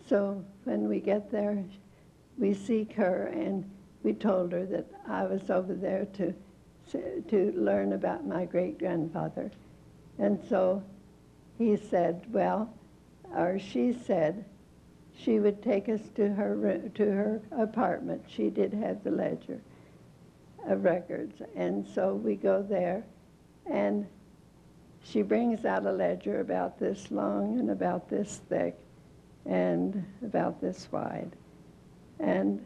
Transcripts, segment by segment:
So when we get there, we seek her, and we told her that I was over there to learn about my great-grandfather. And so he said, well, or she said, she would take us to her apartment. She did have the ledger of records. And so we go there, and she brings out a ledger about this long and about this thick and about this wide. And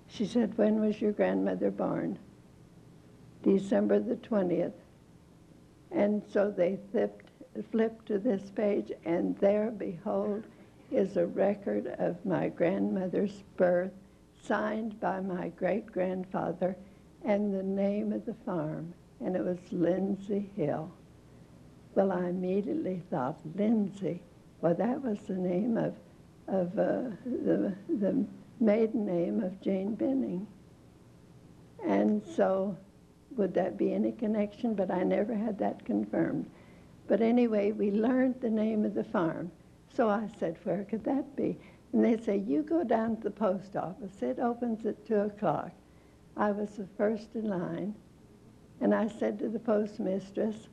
she said, when was your grandmother born? December the 20th. And so they flipped to this page, and there, behold, is a record of my grandmother's birth, signed by my great-grandfather, and the name of the farm, and it was Lindsay Hill. Well, I immediately thought, Lindsay, well, that was the name of the maiden name of Jane Binning. And so, would that be any connection? But I never had that confirmed. But anyway, we learned the name of the farm. So I said, where could that be? And they say, you go down to the post office. It opens at 2 o'clock. I was the first in line. And I said to the postmistress,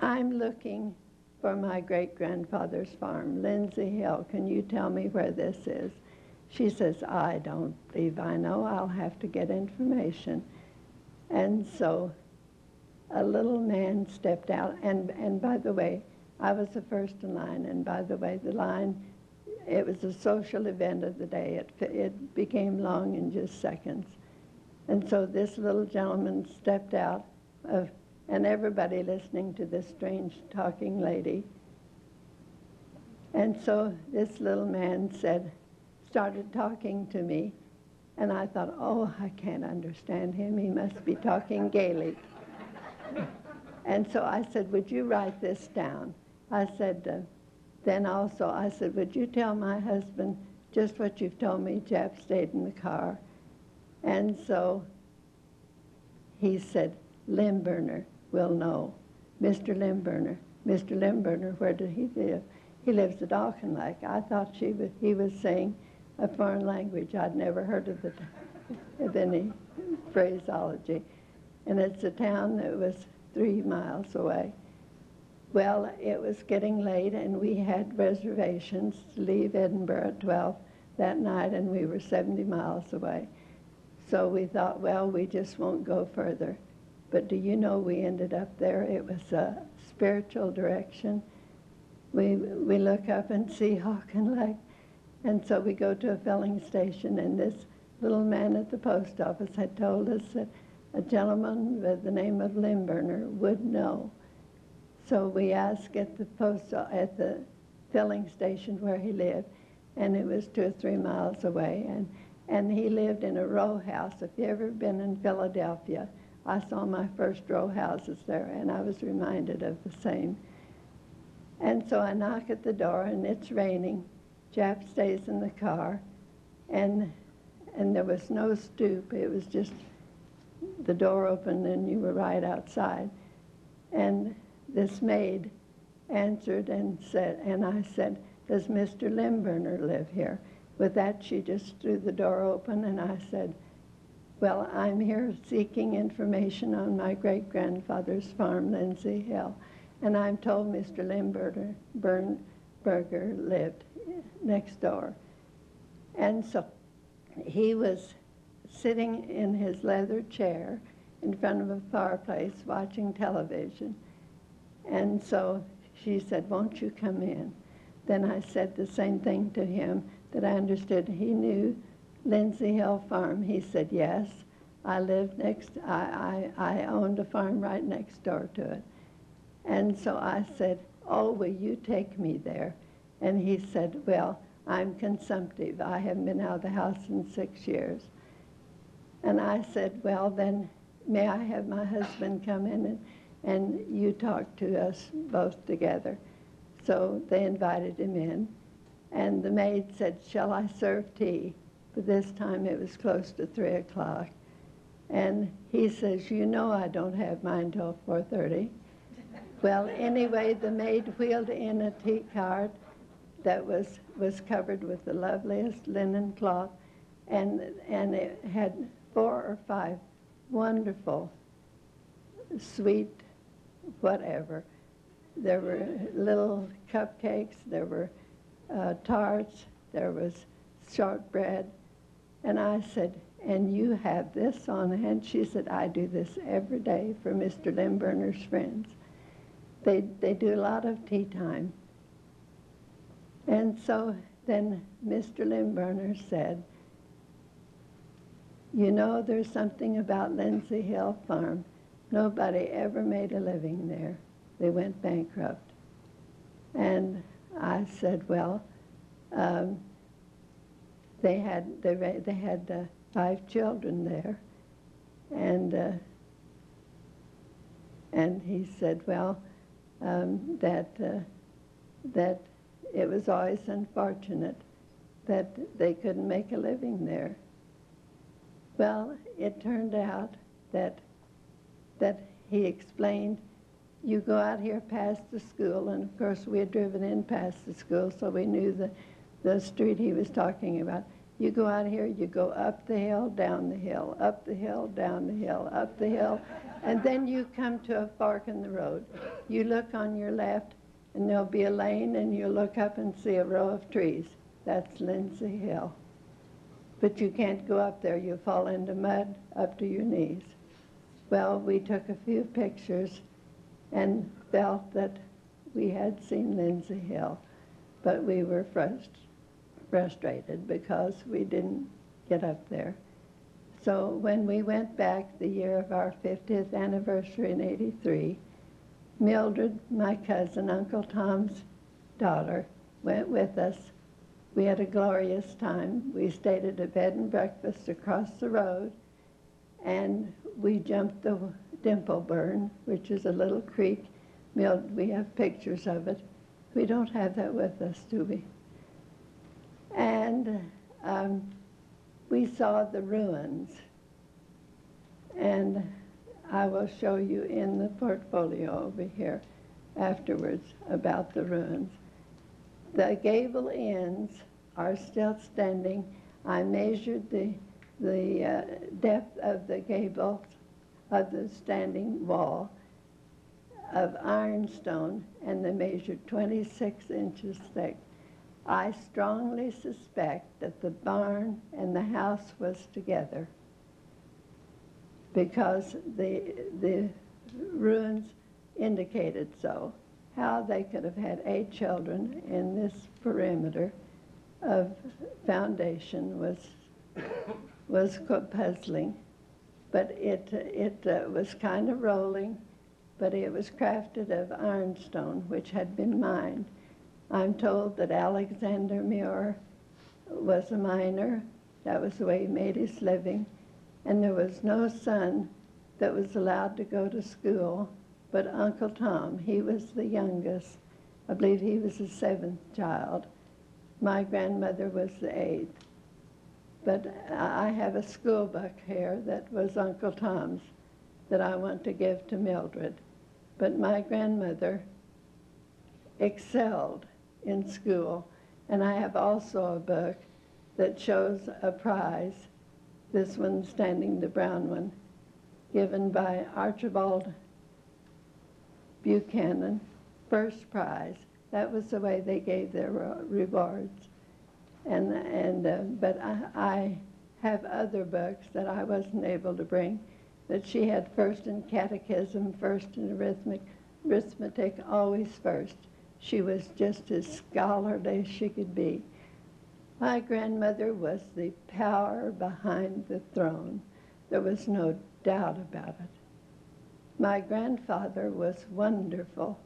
I'm looking for my great-grandfather's farm, Lindsay Hill. Can you tell me where this is? She says, I don't believe I know. I'll have to get information. And so a little man stepped out. And by the way, I was the first in line. And by the way, the line, it was a social event of the day. It became long in just seconds. And so this little gentleman stepped out and everybody listening to this strange talking lady. And so this little man started talking to me, and I thought, oh, I can't understand him. He must be talking Gaelic. And so I said, would you write this down? I said, then also, I said, would you tell my husband just what you've told me? Jap stayed in the car. And so he said, Limburner will know. Mr. Limburner. Mr. Limburner, where did he live? He lives at Auchinleck. I thought he was saying a foreign language. I'd never heard of any phraseology. And it's a town that was 3 miles away. Well, it was getting late, and we had reservations to leave Edinburgh at 12 that night, and we were 70 miles away. So we thought, well, we just won't go further. But do you know, we ended up there. It was a spiritual direction. We look up and see Auchinleck, and so we go to a filling station, and this little man at the post office had told us that a gentleman with the name of Limburner would know. So we asked at the filling station where he lived, and it was 2 or 3 miles away, and he lived in a row house. If you've ever been in Philadelphia, I saw my first row houses there, and I was reminded of the same. And so I knock at the door, and it's raining. Jap stays in the car, and there was no stoop. It was just the door open, and you were right outside. And this maid answered and I said, does Mr. Limburner live here? With that, she just threw the door open, and I said, well, I'm here seeking information on my great-grandfather's farm, Lindsay Hill, and I'm told Mr. Limburner lived next door. And so he was sitting in his leather chair in front of a fireplace watching television. And so she said, won't you come in? Then I said the same thing to him, that I understood he knew Lindsay Hill Farm. He said, yes, I owned a farm right next door to it. And so I said, oh, will you take me there? And he said, well, I'm consumptive. I haven't been out of the house in 6 years. And I said, well, then may I have my husband come in and you talk to us both together. So they invited him in, and the maid said, shall I serve tea? But this time it was close to 3 o'clock. And he says, you know I don't have mine till 4:30. Well, anyway, the maid wheeled in a tea cart that was covered with the loveliest linen cloth, and it had 4 or 5 wonderful, sweet, whatever. There were little cupcakes, there were tarts, there was shortbread. And I said, and you have this on hand? She said, I do this every day for Mr. Limburner's friends. They do a lot of tea time. And so then Mr. Limburner said, you know, there's something about Lindsay Hill Farm. Nobody ever made a living there. They went bankrupt. And I said, well, they had 5 children there. And he said, well, that it was always unfortunate that they couldn't make a living there. Well, it turned out that he explained, you go out here past the school, and of course we had driven in past the school, so we knew the street he was talking about. You go out here, you go up the hill, down the hill, up the hill, down the hill, up the hill, and then you come to a fork in the road. You look on your left, and there'll be a lane, and you look up and see a row of trees. That's Lindsay Hill. But you can't go up there. You'll fall into mud up to your knees. Well, we took a few pictures and felt that we had seen Lindsay Hill, but we were frustrated because we didn't get up there. So when we went back the year of our 50th anniversary in '83, Mildred, my cousin, Uncle Tom's daughter, went with us. We had a glorious time. We stayed at a bed and breakfast across the road, and we jumped the Dimple Burn, which is a little creek. We have pictures of it. We don't have that with us, do we? And we saw the ruins, and I will show you in the portfolio over here afterwards about the ruins. The gable ends are still standing. I measured the depth of the gables of the standing wall of ironstone, and they measured 26 inches thick. I strongly suspect that the barn and the house was together, because the ruins indicated so. How they could have had 8 children in this perimeter of foundation was puzzling. But it was kind of rolling, but it was crafted of ironstone, which had been mined. I'm told that Alexander Muir was a miner. That was the way he made his living. And there was no son that was allowed to go to school but Uncle Tom. He was the youngest. I believe he was the 7th child. My grandmother was the 8th. But I have a school book here that was Uncle Tom's that I want to give to Mildred. But my grandmother excelled in school. And I have also a book that shows a prize, this one standing, the brown one, given by Archibald Buchanan, first prize. That was the way they gave their rewards. But I have other books that I wasn't able to bring, that she had first in catechism, first in arithmetic, always first. She was just as scholarly as she could be. My grandmother was the power behind the throne. There was no doubt about it. My grandfather was wonderful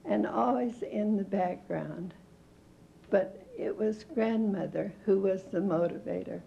and always in the background, but it was grandmother who was the motivator.